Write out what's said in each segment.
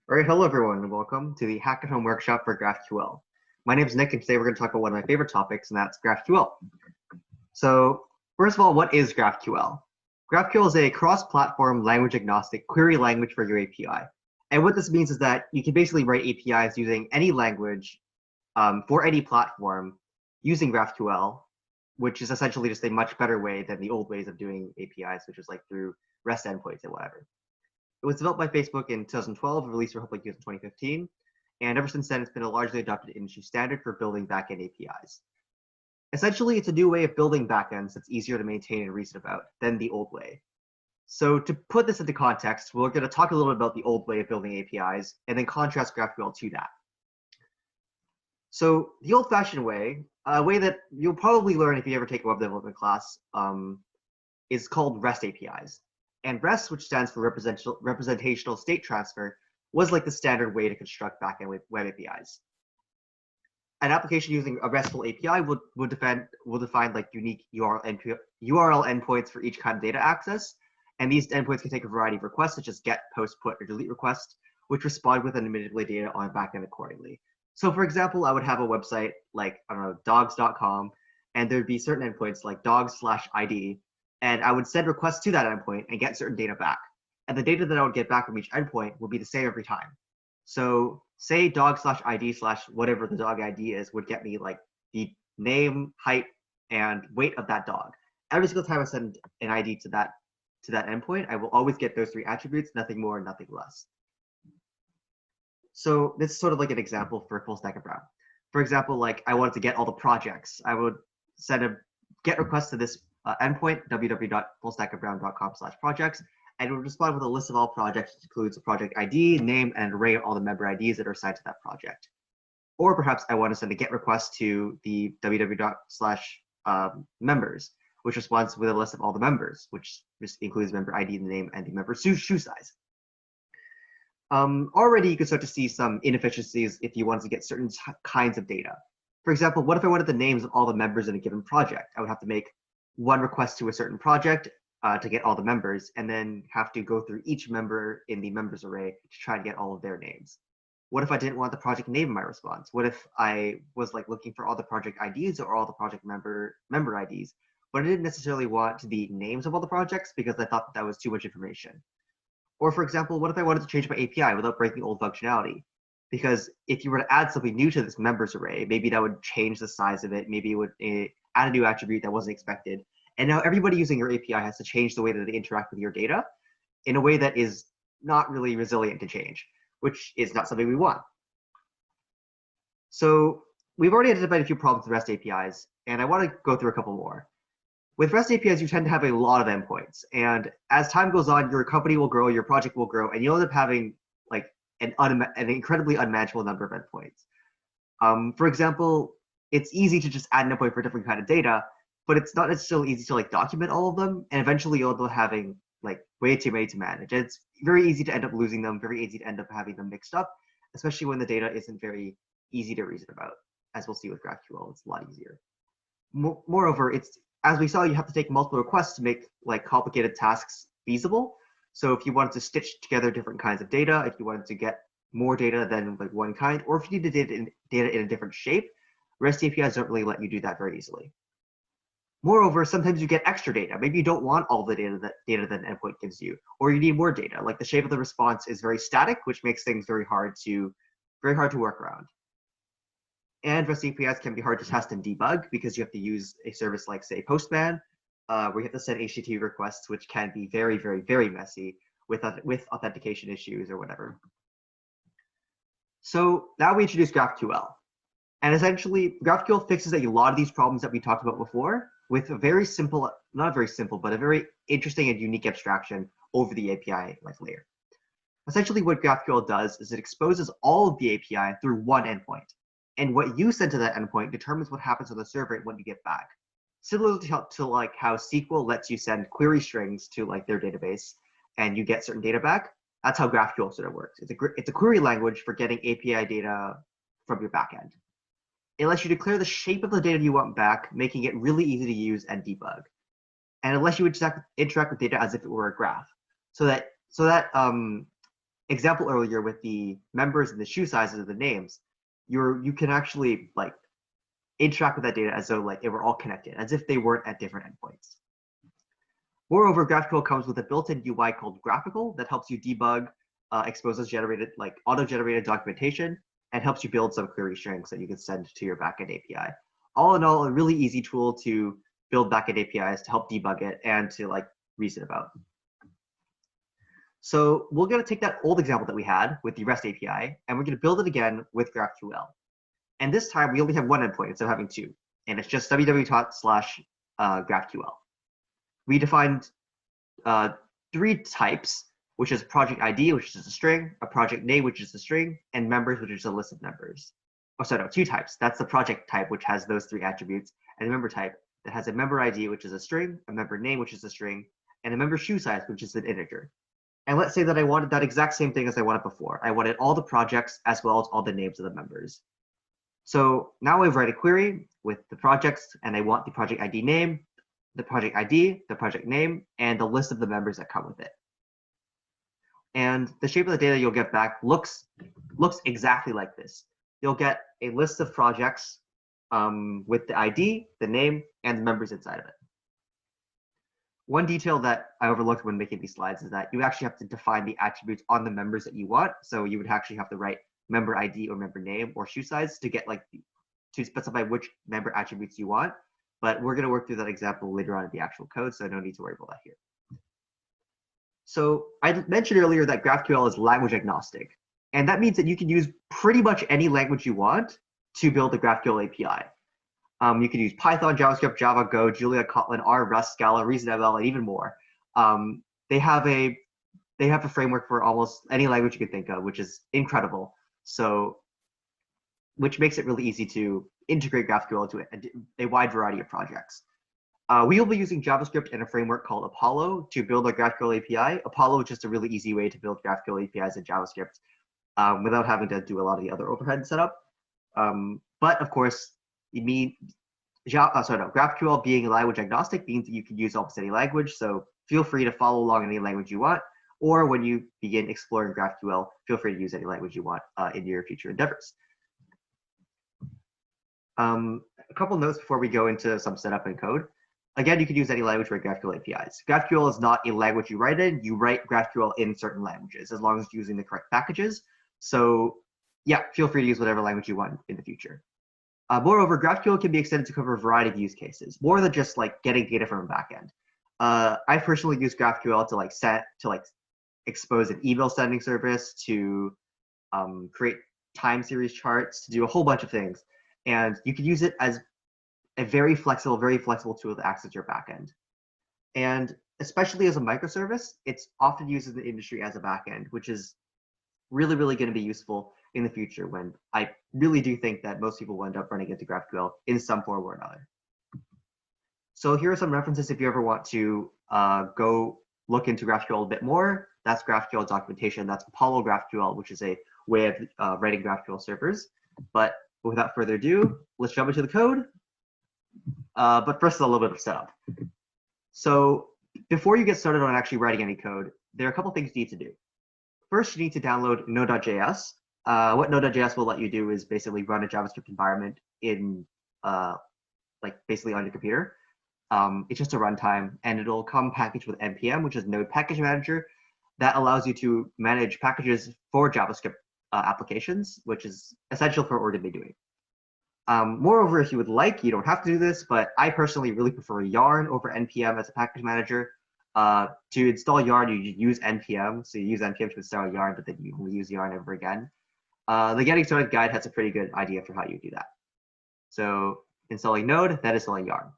All right, hello everyone, and welcome to the Hackathon workshop for GraphQL. My name is Nick, and today we're going to talk about one of my favorite topics, and that's GraphQL. So, first of all, what is GraphQL? GraphQL is a cross-platform, language-agnostic query language for your API. And what this means is that you can basically write APIs using any language for any platform using GraphQL, which is essentially just a much better way than the old ways of doing APIs, which is like through REST endpoints and whatever. It was developed by Facebook in 2012, released for public use in 2015, and ever since then, it's been a largely adopted industry standard for building backend APIs. Essentially, it's a new way of building backends that's easier to maintain and reason about than the old way. So to put this into context, we're going to talk a little bit about the old way of building APIs and then contrast GraphQL to that. So the old-fashioned way, a way that you'll probably learn if you ever take a web development class, is called REST APIs. And REST, which stands for representational state transfer, was like the standard way to construct backend web APIs. An application using a RESTful API will define like unique URL endpoints for each kind of data access. And these endpoints can take a variety of requests, such as get, post, put, or delete requests, which respond with and manipulate data on backend accordingly. So for example, I would have a website like, I don't know, dogs.com, and there'd be certain endpoints like dogs/ID, and I would send requests to that endpoint and get certain data back. And the data that I would get back from each endpoint would be the same every time. So say dog/ID/whatever the dog ID is would get me like the name, height, and weight of that dog. Every single time I send an ID to that endpoint, I will always get those three attributes, nothing more, nothing less. So this is sort of like an example for full stack and brown. For example, like I wanted to get all the projects. I would send a get request to this endpoint, www.fullstackandbrown.com/projects, and it will respond with a list of all projects, which includes a project ID, name, and an array of all the member IDs that are assigned to that project. Or perhaps I want to send a get request to the www.members, which responds with a list of all the members, which just includes member ID, the name, and the member shoe size. Already you can start to see some inefficiencies if you want to get certain kinds of data. For example, what if I wanted the names of all the members in a given project? I would have to make one request to a certain project to get all the members, and then have to go through each member in the members array to try and get all of their names. What if I didn't want the project name in my response? What if I was like looking for all the project IDs or all the project member IDs, but I didn't necessarily want the names of all the projects because I thought that was too much information? Or for example, what if I wanted to change my API without breaking old functionality? Because if you were to add something new to this members array, maybe that would change the size of it. Maybe it would add a new attribute that wasn't expected. And now everybody using your API has to change the way that they interact with your data in a way that is not really resilient to change, which is not something we want. So we've already identified a few problems with REST APIs, and I want to go through a couple more. With REST APIs, you tend to have a lot of endpoints. And as time goes on, your company will grow, your project will grow, and you'll end up having like an incredibly unmanageable number of endpoints. For example, it's easy to just add an endpoint for different kind of data, but it's not necessarily easy to like document all of them. And eventually you'll end up having like way too many to manage. And it's very easy to end up losing them, very easy to end up having them mixed up, especially when the data isn't very easy to reason about. As we'll see with GraphQL, it's a lot easier. Moreover, it's, as we saw, you have to take multiple requests to make like complicated tasks feasible. So if you wanted to stitch together different kinds of data, if you wanted to get more data than like one kind, or if you needed data in a different shape, REST APIs don't really let you do that very easily. Moreover, sometimes you get extra data. Maybe you don't want all the data that an endpoint gives you, or you need more data. Like the shape of the response is very static, which makes things very hard to work around. And REST APIs can be hard to test and debug because you have to use a service like, say, Postman, where you have to send HTTP requests, which can be very, very, very messy with authentication issues or whatever. So now we introduce GraphQL. And essentially, GraphQL fixes a lot of these problems that we talked about before with a very simple, not very simple, but a very interesting and unique abstraction over the API like layer. Essentially, what GraphQL does is it exposes all of the API through one endpoint. And what you send to that endpoint determines what happens on the server and what you get back. Similar to like how SQL lets you send query strings to like their database and you get certain data back, that's how GraphQL sort of works. It's a query language for getting API data from your backend. It lets you declare the shape of the data you want back, making it really easy to use and debug. And it lets you interact with data as if it were a graph. So that example earlier with the members and the shoe sizes of the names, you can actually like interact with that data as though like it were all connected, as if they weren't at different endpoints. Moreover, GraphQL comes with a built-in UI called GraphQL that helps you debug, exposes generated like auto-generated documentation, and helps you build some query strings that you can send to your backend API. All in all, a really easy tool to build backend APIs to help debug it and to like reason about. So we're going to take that old example that we had with the REST API, and we're going to build it again with GraphQL. And this time we only have one endpoint instead of having two, and it's just www./GraphQL. We defined 3 types, which is project ID, which is a string, a project name, which is a string, and members, which is a list of members. Oh, sorry, no, 2 types. That's the project type, which has those 3 attributes, and the member type that has a member ID, which is a string, a member name, which is a string, and a member shoe size, which is an integer. And let's say that I wanted that exact same thing as I wanted before. I wanted all the projects as well as all the names of the members. So now I write a query with the projects, and I want the project ID name, the project ID, the project name, and the list of the members that come with it. And the shape of the data you'll get back looks exactly like this. You'll get a list of projects with the ID, the name, and the members inside of it. One detail that I overlooked when making these slides is that you actually have to define the attributes on the members that you want. So you would actually have to write member ID or member name or shoe size to get like to specify which member attributes you want. But we're going to work through that example later on in the actual code, so no need to worry about that here. So I mentioned earlier that GraphQL is language agnostic, and that means that you can use pretty much any language you want to build a GraphQL API. You can use Python, JavaScript, Java, Go, Julia, Kotlin, R, Rust, Scala, ReasonML, and even more. They have a framework for almost any language you can think of, which is incredible. So, which makes it really easy to integrate GraphQL into a wide variety of projects. We will be using JavaScript and a framework called Apollo to build our GraphQL API. Apollo is just a really easy way to build GraphQL APIs in JavaScript without having to do a lot of the other overhead setup. But of course, GraphQL being language agnostic means that you can use almost any language. So feel free to follow along any language you want, or when you begin exploring GraphQL, feel free to use any language you want in your future endeavors. A couple notes before we go into some setup and code. Again, you can use any language for GraphQL APIs. GraphQL is not a language you write in. You write GraphQL in certain languages, as long as you're using the correct packages. So yeah, feel free to use whatever language you want in the future. Moreover, GraphQL can be extended to cover a variety of use cases, more than just like getting data from a backend. I personally use GraphQL to expose an email sending service, to create time series charts, to do a whole bunch of things. And you can use it as a very flexible tool to access your backend. And especially as a microservice, it's often used in the industry as a backend, which is really, really going to be useful in the future, when I really do think that most people will end up running into GraphQL in some form or another. So here are some references if you ever want to go look into GraphQL a bit more. That's GraphQL documentation. That's Apollo GraphQL, which is a way of writing GraphQL servers. But without further ado, let's jump into the code. But first, a little bit of setup. So before you get started on actually writing any code, there are a couple things you need to do. First, you need to download node.js. What node.js will let you do is basically run a JavaScript environment in basically on your computer. It's just a runtime, and it'll come packaged with npm, which is Node Package Manager, that allows you to manage packages for JavaScript applications, which is essential for what we're going to be doing. Moreover, if you would like, you don't have to do this, but I personally really prefer Yarn over npm as a package manager. To install Yarn, you use npm, so you use npm to install Yarn, but then you can use Yarn over again. The Getting Started guide has a pretty good idea for how you do that. So installing Node, then installing Yarn.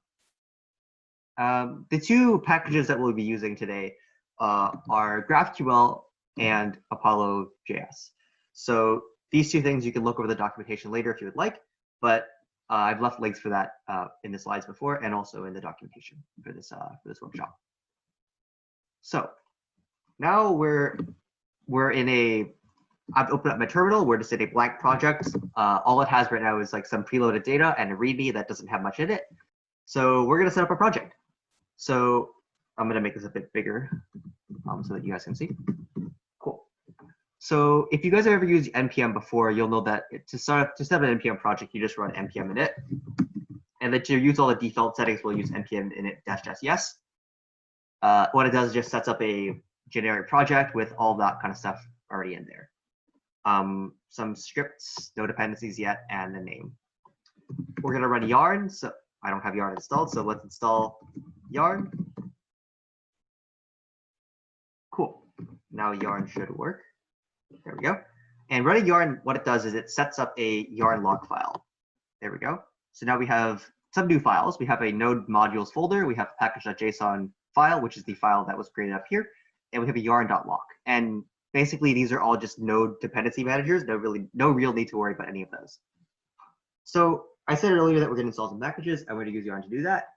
The 2 packages that we'll be using today are GraphQL and Apollo.js. So these 2 things you can look over the documentation later if you would like, but I've left links for that in the slides before, and also in the documentation for this workshop. So now I've opened up my terminal. We're just in a blank project. All it has right now is like some preloaded data and a README that doesn't have much in it. So we're going to set up a project. So I'm going to make this a bit bigger so that you guys can see. Cool. So if you guys have ever used npm before, you'll know that to set up an npm project, you just run npm init, and then to use all the default settings, we'll use npm init -- yes. What it does is just sets up a generic project with all that kind of stuff already in there. Some scripts, no dependencies yet, and the name. We're going to run yarn. So I don't have yarn installed, so let's install yarn. Cool. Now yarn should work. There we go. And running yarn, what it does is it sets up a yarn log file. There we go. So now we have some new files. We have a node modules folder. We have a package.json file, which is the file that was created up here. And we have a yarn.lock. And basically, these are all just node dependency managers. No real need to worry about any of those. So I said earlier that we're going to install some packages. I'm going to use yarn to do that.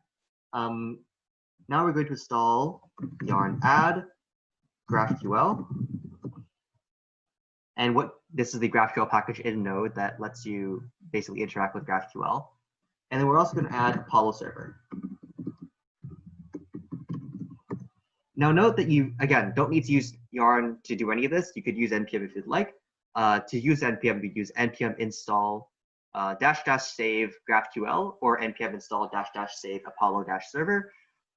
Now we're going to install yarn add GraphQL. And this is the GraphQL package in Node that lets you basically interact with GraphQL. And then we're also going to add Apollo server. Now note that you, again, don't need to use yarn to do any of this. You could use npm if you'd like. To use npm, we use npm install -- save GraphQL or npm install -- save Apollo server.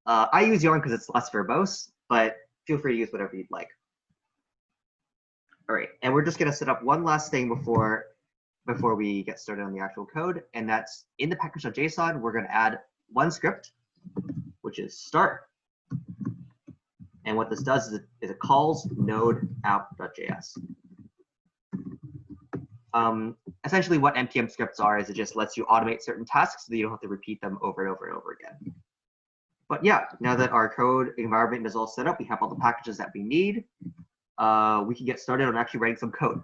I use yarn because it's less verbose, but feel free to use whatever you'd like. All right, and we're just going to set up one last thing before we get started on the actual code, and that's in the package.json, we're going to add one script, which is start. And what this does is it calls node app.js. Essentially, what npm scripts are is it just lets you automate certain tasks so that you don't have to repeat them over and over and over again. But yeah, now that our code environment is all set up, we have all the packages that we need. We can get started on actually writing some code.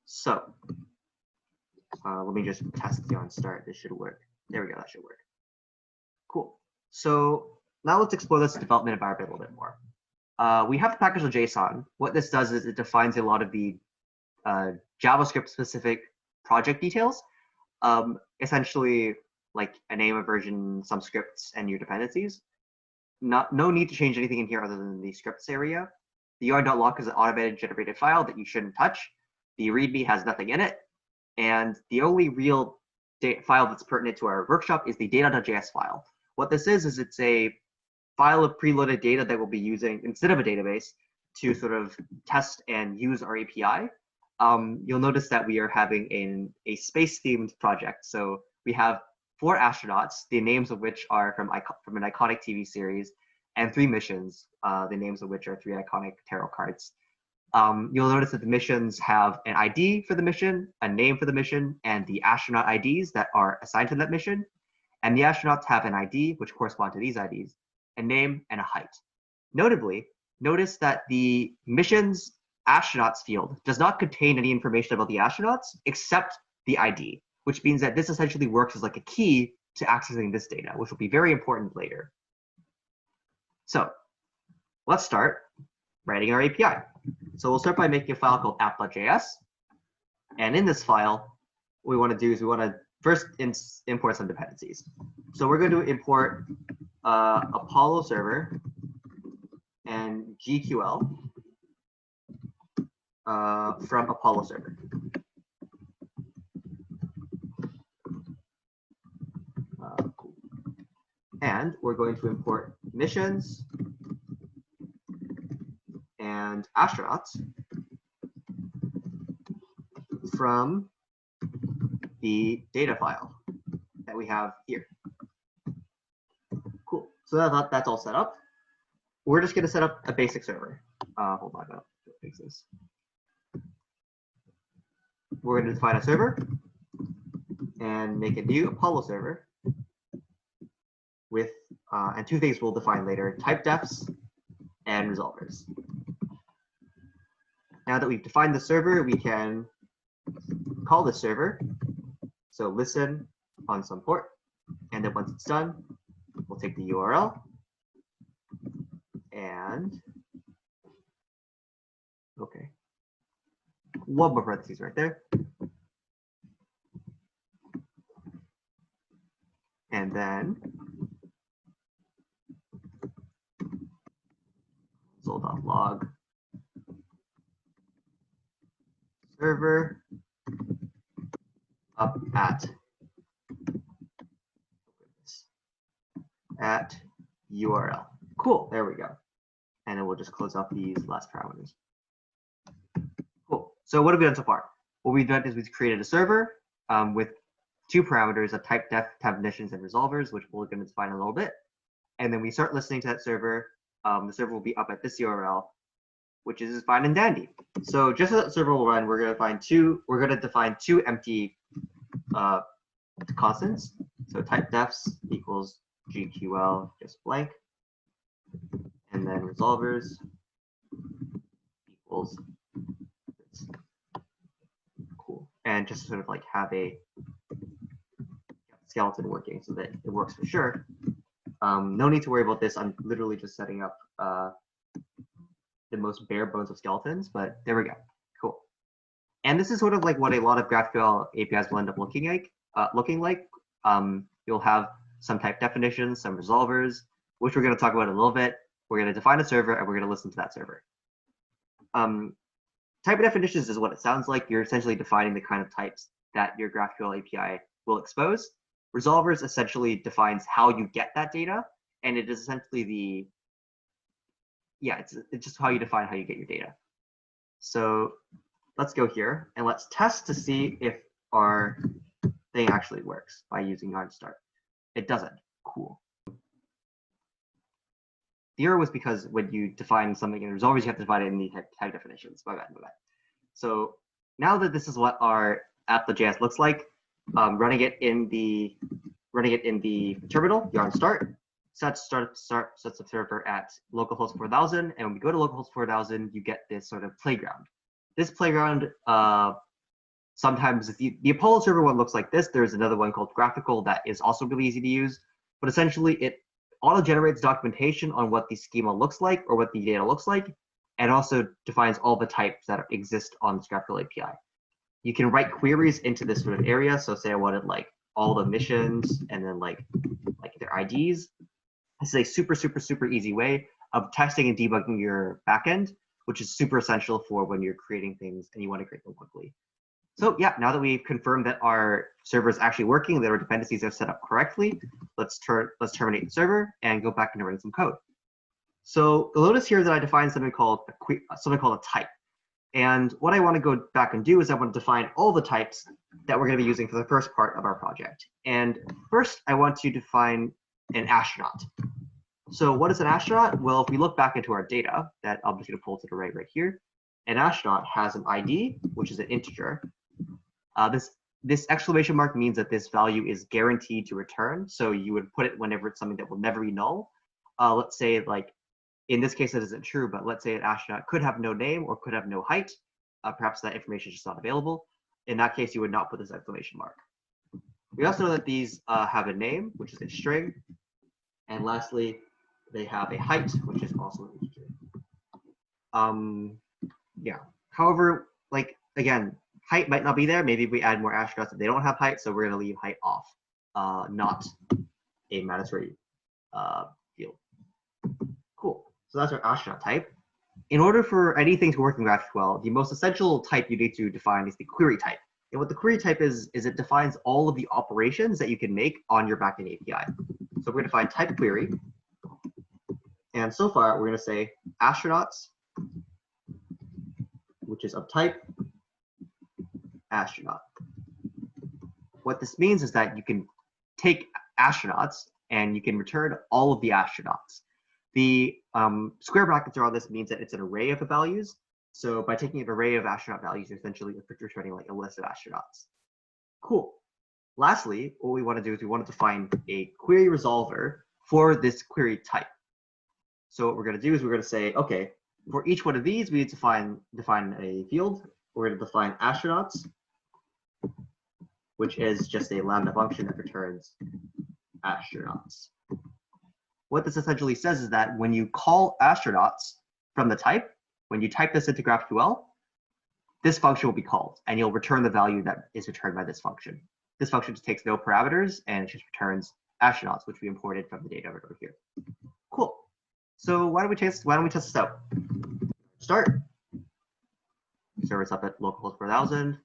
So let me just test yarn start. This should work. There we go. That should work. Cool. So now let's explore this development environment a little bit more. We have the package.json. What this does is it defines a lot of the JavaScript specific project details. Essentially, like a name, a version, some scripts, and your dependencies. No need to change anything in here other than the scripts area. The yarn.lock is an automated generated file that you shouldn't touch. The README has nothing in it. And the only real file that's pertinent to our workshop is the data.js file. What this is it's a file of preloaded data that we'll be using instead of a database to sort of test and use our API. You'll notice that we are having a space-themed project. So we have 4 astronauts, the names of which are from an iconic TV series, and 3 missions, the names of which are 3 iconic tarot cards. You'll notice that the missions have an ID for the mission, a name for the mission, and the astronaut IDs that are assigned to that mission. And the astronauts have an ID, which correspond to these IDs, a name, and a height. Notably, notice that the mission's astronauts field does not contain any information about the astronauts except the ID, which means that this essentially works as like a key to accessing this data, which will be very important later. So let's start writing our API. So we'll start by making a file called app.js. And in this file, what we want to do is we want to first import some dependencies. So we're going to import Apollo server and GQL from Apollo server. And we're going to import missions and astronauts from the data file that we have here. Cool. So that's all set up. We're just going to set up a basic server. Hold on, I'll fix this. We're going to define a server and make a new Apollo server with, and 2 things we'll define later, type defs and resolvers. Now that we've defined the server, we can call the server. So listen on some port, and then once it's done, we'll take the URL and, okay, one more parentheses right there. And then console.log server up at URL. Cool, there we go. And then we'll just close off these last parameters. Cool. So what have we done so far? What we've done is we've created a server with two parameters of type def, definitions, and resolvers, which we're going to define in a little bit. And then we start listening to that server. The server will be up at this URL, which is fine and dandy. So just as that server will run, we're going to define two empty constants. So type defs equals GQL just blank, and then resolvers equals this. Cool. And just sort of like have a skeleton working so that it works for sure. No need to worry about this. I'm literally just setting up the most bare bones of skeletons, but there we go. Cool. And this is sort of like what a lot of GraphQL APIs will end up looking like. You'll have some type definitions, some resolvers, which we're going to talk about in a little bit. We're going to define a server, and we're going to listen to that server. Type definitions is what it sounds like. You're essentially defining the kind of types that your GraphQL API will expose. Resolvers essentially defines how you get that data, and it is essentially it's just how you define how you get your data. So let's go here and let's test to see if our thing actually works by using yarn_start. It doesn't. Cool. The error was because when you define something in resolvers, you have to divide it in the type definitions. My bad. So now that this is what our app.js looks like, running it in the terminal, yarn_start sets the server at localhost 4000, and when we go to localhost 4000, you get this sort of playground. This playground, sometimes the Apollo server one looks like this. There's another one called Graphical that is also really easy to use, but essentially it auto-generates documentation on what the schema looks like or what the data looks like, and also defines all the types that exist on this GraphQL API. You can write queries into this sort of area. So say I wanted like all the missions and then like their IDs. This is a super easy way of testing and debugging your backend, which is super essential for when you're creating things and you want to create them quickly. So yeah, now that we've confirmed that our server is actually working, that our dependencies are set up correctly, let's terminate the server and go back and run some code. So you'll notice here that I defined something called a type. And what I want to go back and do is I want to define all the types that we're going to be using for the first part of our project. And first, I want to define an astronaut. So what is an astronaut? Well, if we look back into our data that I'm just going to pull to the right here, an astronaut has an ID, which is an integer. This exclamation mark means that this value is guaranteed to return. So you would put it whenever it's something that will never be null. Let's say like, in this case, that isn't true, but let's say an astronaut could have no name or could have no height. Perhaps that information is just not available. In that case, you would not put this exclamation mark. We also know that these have a name, which is a string. And lastly, they have a height, which is also an integer. Yeah. However, like again, height might not be there. Maybe we add more astronauts that they don't have height, so we're going to leave height off, not a mandatory field. Cool. So that's our astronaut type. In order for anything to work in GraphQL, the most essential type you need to define is the query type. And what the query type is it defines all of the operations that you can make on your backend API. So we're going to define type query. And so far, we're going to say astronauts, which is of type astronaut. What this means is that you can take astronauts and you can return all of the astronauts. The square brackets around this means that it's an array of values. So by taking an array of astronaut values, you're essentially returning like a list of astronauts. Cool. Lastly, what we want to do is we want to define a query resolver for this query type. So what we're going to do is we're going to say, okay, for each one of these, we need to define a field. We're going to define astronauts, which is just a lambda function that returns astronauts. What this essentially says is that when you call astronauts from the type, when you type this into GraphQL, this function will be called, and you'll return the value that is returned by this function. This function just takes no parameters, and it just returns astronauts, which we imported from the data over here. Cool. So why don't we test this out? Start. server's up at localhost 4000.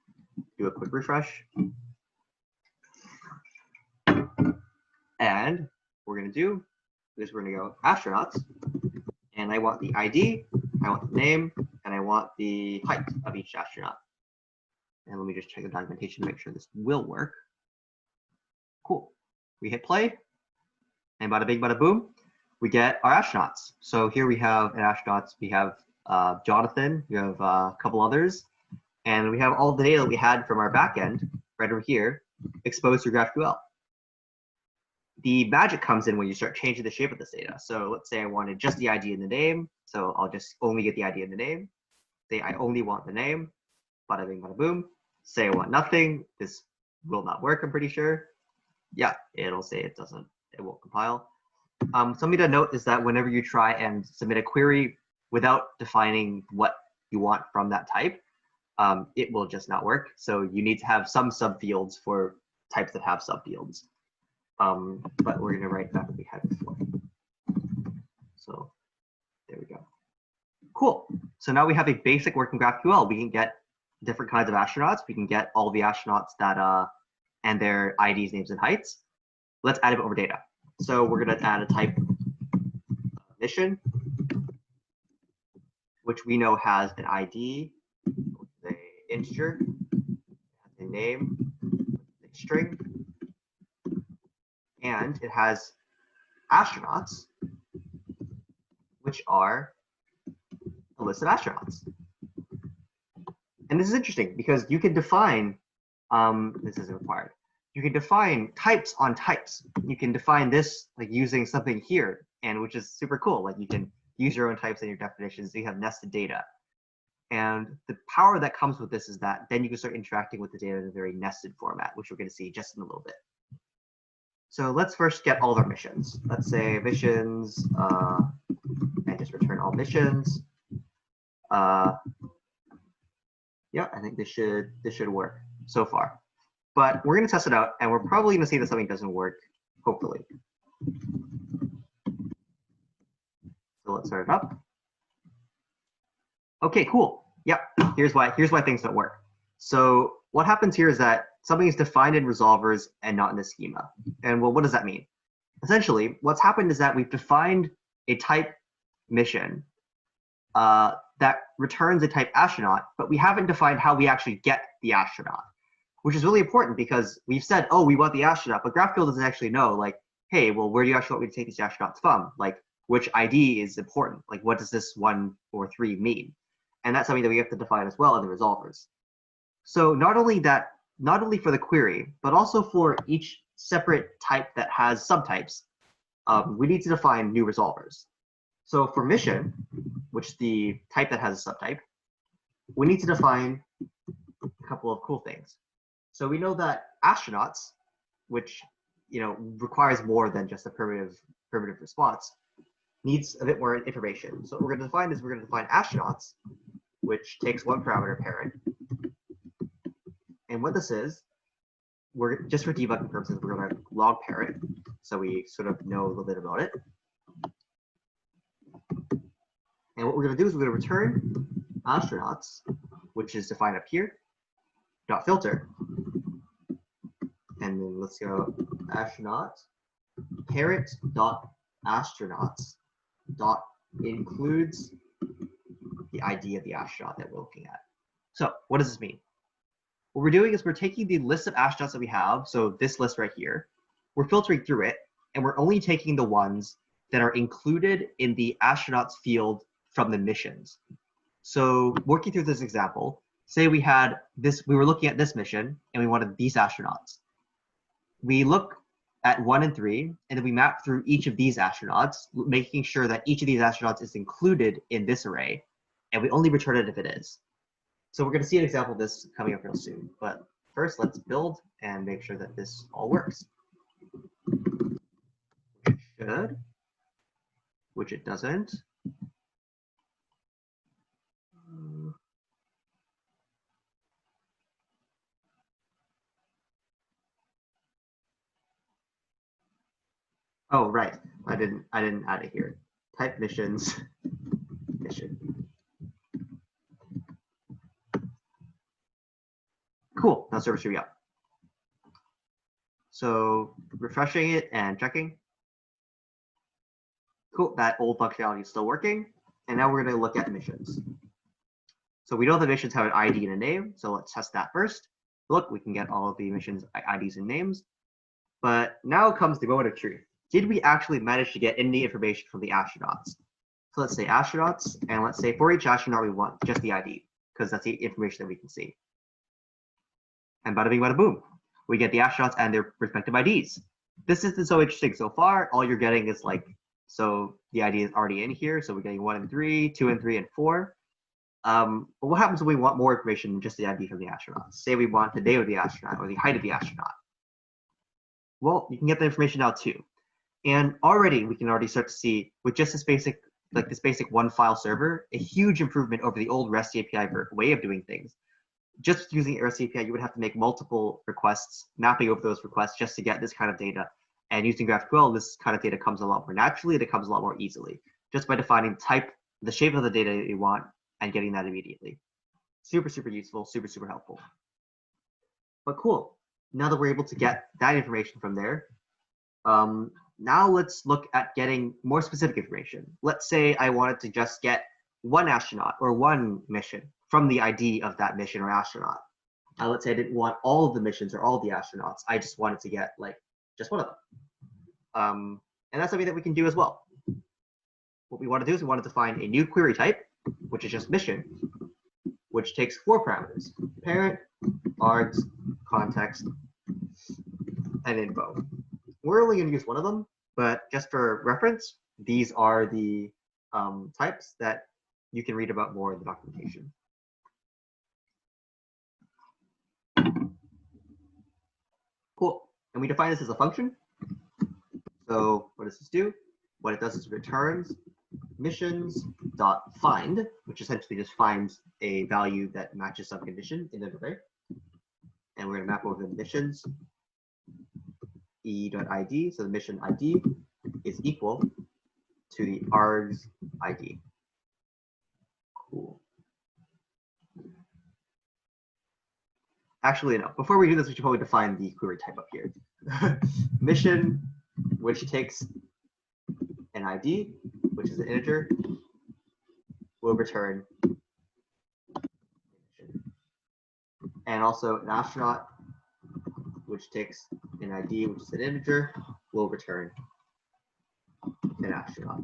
Do a quick refresh. And what we're going to do is we're going to go astronauts. And I want the ID, I want the name, and I want the height of each astronaut. And let me just check the documentation to make sure this will work. Cool. We hit play, and bada bing, bada boom, we get our astronauts. So here we have an astronauts. We have Jonathan, we have a couple others, and we have all the data that we had from our backend right over here exposed through GraphQL. The magic comes in when you start changing the shape of this data. So let's say I wanted just the ID and the name. So I'll just only get the ID and the name. Say I only want the name. Bada bing, bada boom. Say I want nothing. This will not work, I'm pretty sure. Yeah, it'll say it doesn't. It won't compile. Something to note is that whenever you try and submit a query without defining what you want from that type, it will just not work. So you need to have some subfields for types that have subfields. But we're going to write back what we had before. So there we go. Cool. So now we have a basic working GraphQL. We can get different kinds of astronauts. We can get all the astronauts that and their IDs, names, and heights. Let's add a bit more data. So we're going to add a type mission, which we know has an ID, an integer, a name, a string, and it has astronauts, which are a list of astronauts. And this is interesting because you can define, this isn't required, you can define types on types. You can define this like using something here, and which is super cool. Like you can use your own types in your definitions, so you have nested data. And the power that comes with this is that then you can start interacting with the data in a very nested format, which we're going to see just in a little bit. So let's first get all of our missions. Let's say missions, and just return all missions. Yeah, I think this should work so far. But we're going to test it out, and we're probably going to see that something doesn't work, hopefully. So let's start it up. Okay, cool. Yep, here's why things don't work. So what happens here is that something is defined in resolvers and not in the schema. And well, what does that mean? Essentially, what's happened is that we've defined a type mission that returns a type astronaut, but we haven't defined how we actually get the astronaut, which is really important because we've said, oh, we want the astronaut, but GraphQL doesn't actually know, like, hey, well, where do you actually want me to take these astronauts from? Like, which ID is important? Like, what does this 1 or 3 mean? And that's something that we have to define as well in the resolvers. So not only for the query, but also for each separate type that has subtypes, we need to define new resolvers. So for mission, which is the type that has a subtype, we need to define a couple of cool things. So we know that astronauts, which requires more than just a primitive response, needs a bit more information. So what we're going to define is we're going to define astronauts, which takes one parameter parent. And what this is, we're just for debugging purposes, we're going to log parent, so we sort of know a little bit about it. And what we're going to do is we're going to return astronauts, which is defined up here, dot filter. And then let's go astronaut parent dot astronauts dot includes the ID of the astronaut that we're looking at. So what does this mean? What we're doing is we're taking the list of astronauts that we have, so this list right here, we're filtering through it, and we're only taking the ones that are included in the astronauts field from the missions. So working through this example, say we were looking at this mission and we wanted these astronauts. We look at 1 and 3, and then we map through each of these astronauts, making sure that each of these astronauts is included in this array, and we only return it if it is. So we're going to see an example of this coming up real soon. But first, let's build and make sure that this all works. Which it should, which it doesn't. Oh, right. I didn't add it here. Type missions, mission. Cool, now server should be up. So refreshing it and checking. Cool, that old functionality is still working. And now we're going to look at missions. So we know the missions have an ID and a name, so let's test that first. Look, we can get all of the missions IDs and names. But now comes the moment of truth. Did we actually manage to get any information from the astronauts? So let's say astronauts, and let's say for each astronaut we want just the ID, because that's the information that we can see. And bada bing, bada boom. We get the astronauts and their respective IDs. This isn't so interesting so far. All you're getting is like, so the ID is already in here. So we're getting 1 and 3, 2 and 3, and 4. But what happens when we want more information than just the ID from the astronauts? Say we want the name of the astronaut or the height of the astronaut. Well, you can get the information now too. And already we can already start to see with just this basic, like this basic one file server, a huge improvement over the old REST API way of doing things. Just using REST API, you would have to make multiple requests, mapping over those requests just to get this kind of data. And using GraphQL, this kind of data comes a lot more naturally, and it comes a lot more easily, just by defining type, the shape of the data you want, and getting that immediately. Super, super useful, super, super helpful. But cool, now that we're able to get that information from there, now let's look at getting more specific information. Let's say I wanted to just get one astronaut or one mission from the ID of that mission or astronaut. Let's say I didn't want all of the missions or all of the astronauts. I just wanted to get like just one of them. And that's something that we can do as well. What we want to do is we want to define a new query type, which is just mission, which takes 4 parameters: parent, args, context, and info. We're only going to use one of them, but just for reference, these are the types that you can read about more in the documentation. Cool. And we define this as a function. So what does this do? What it does is it returns missions.find, which essentially just finds a value that matches some condition in an array. And we're going to map over the missions e.id. So the mission ID is equal to the args ID. Cool. Actually, no. Before we do this, we should probably define the query type up here. Mission, which takes an ID, which is an integer, will return. And also an astronaut, which takes an ID, which is an integer, will return an astronaut.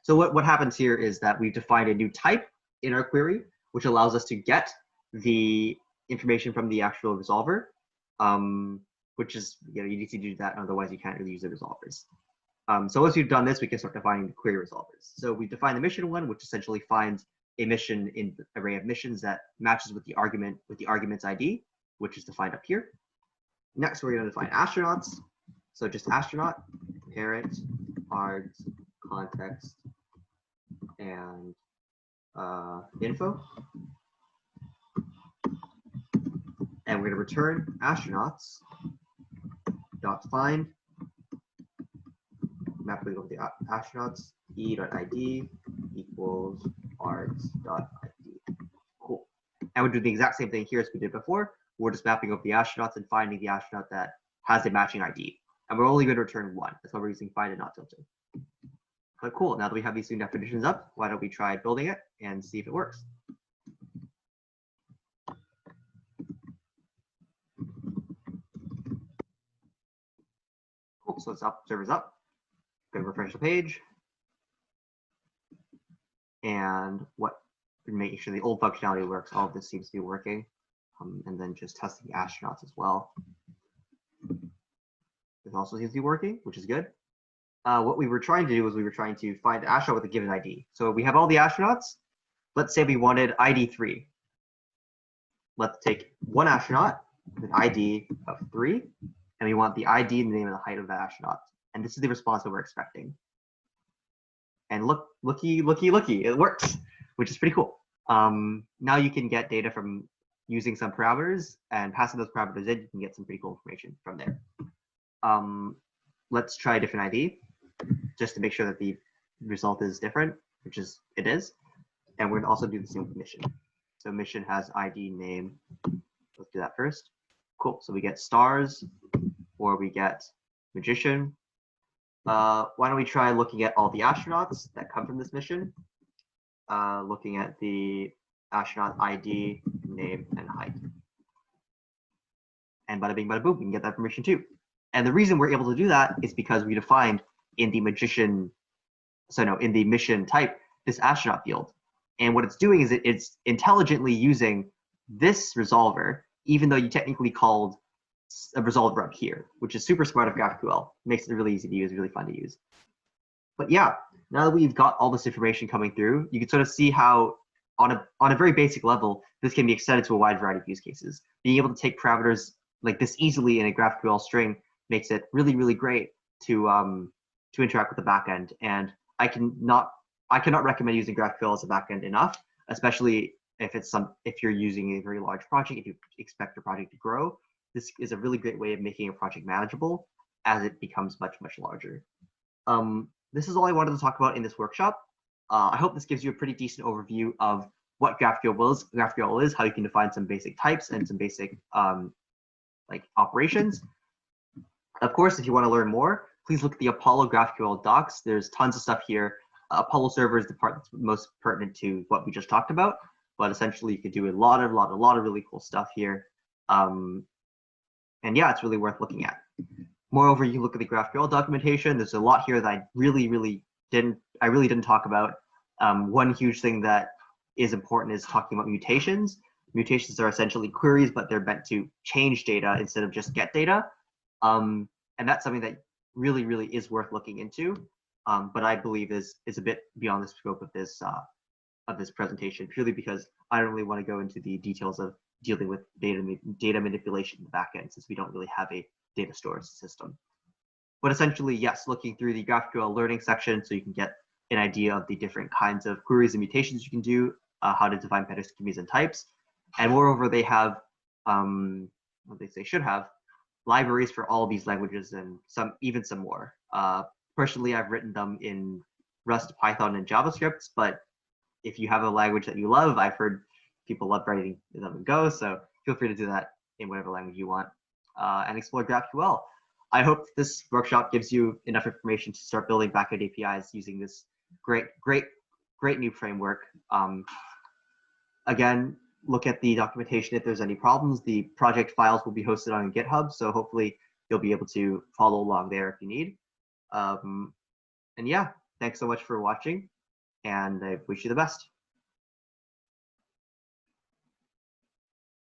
So what happens here is that we've defined a new type in our query, which allows us to get the information from the actual resolver, which is, you need to do that, otherwise you can't really use the resolvers. So once we've done this, we can start defining the query resolvers. So we define the mission one, which essentially finds a mission in the array of missions that matches with the argument's ID, which is defined up here. Next, we're going to define astronauts. So just astronaut, parent, args, context, and info. And we're going to return astronauts dot find mapping of the astronauts e.id equals args.id. Cool. And we'll do the exact same thing here as we did before. We're just mapping over the astronauts and finding the astronaut that has a matching ID. And we're only going to return 1. That's why we're using find and not tilde. But cool. Now that we have these two definitions up, why don't we try building it and see if it works? Cool. So it's up, server's up. Going to refresh the page. And making sure the old functionality works. All of this seems to be working. And then just testing the astronauts as well. This also seems to be working, which is good. What we were trying to do was we were trying to find an astronaut with a given ID. So we have all the astronauts. Let's say we wanted ID 3. Let's take one astronaut with an ID of 3, and we want the ID and the name and the height of that astronaut. And this is the response that we're expecting. And looky, it works, which is pretty cool. Now you can get data from using some parameters, and passing those parameters in, you can get some pretty cool information from there. Let's try a different ID, just to make sure that the result is different, it is. And we're going to also do the same with mission. So mission has ID, name, do that first. Cool. So we get stars, or we get magician. Why don't we try looking at all the astronauts that come from this mission? Looking at the astronaut ID, name, and height. And bada bing, bada boom, we can get that information too. And the reason we're able to do that is because we defined in the in the mission type, this astronaut field. And what it's doing is it's intelligently using this resolver, even though you technically called a resolver up here, which is super smart of GraphQL. Makes it really easy to use, really fun to use. But yeah, now that we've got all this information coming through, you can sort of see how on a very basic level, this can be extended to a wide variety of use cases. Being able to take parameters like this easily in a GraphQL string makes it really, really great to interact with the backend. And I cannot recommend using GraphQL as a backend enough, especially if you're using a very large project, if you expect your project to grow. This is a really great way of making a project manageable as it becomes much, much larger. This is all I wanted to talk about in this workshop. I hope this gives you a pretty decent overview of what GraphQL is, how you can define some basic types and some basic like operations. Of course, if you want to learn more, please look at the Apollo GraphQL docs. There's tons of stuff here. Apollo server is the part that's most pertinent to what we just talked about, but essentially you could do a lot of really cool stuff here. And yeah, it's really worth looking at. Moreover, you look at the GraphQL documentation. There's a lot here that I really didn't talk about. One huge thing that is important is talking about mutations. Mutations are essentially queries, but they're meant to change data instead of just get data. And that's something that really is worth looking into. But I believe is a bit beyond the scope of this presentation, purely because I don't really want to go into the details of dealing with data manipulation in the backend, since we don't really have a data storage system. But essentially, yes, looking through the GraphQL learning section so you can get an idea of the different kinds of queries and mutations you can do, how to define pseudo-schemas and types. And moreover, they have, what they should have, libraries for all of these languages and even some more. Personally, I've written them in Rust, Python, and JavaScript, but if you have a language that you love, I've heard people love writing them in Go, so feel free to do that in whatever language you want, and explore GraphQL. I hope this workshop gives you enough information to start building backend APIs using this great new framework. Again, look at the documentation if there's any problems. The project files will be hosted on GitHub, so hopefully you'll be able to follow along there if you need. And yeah, thanks so much for watching, and I wish you the best.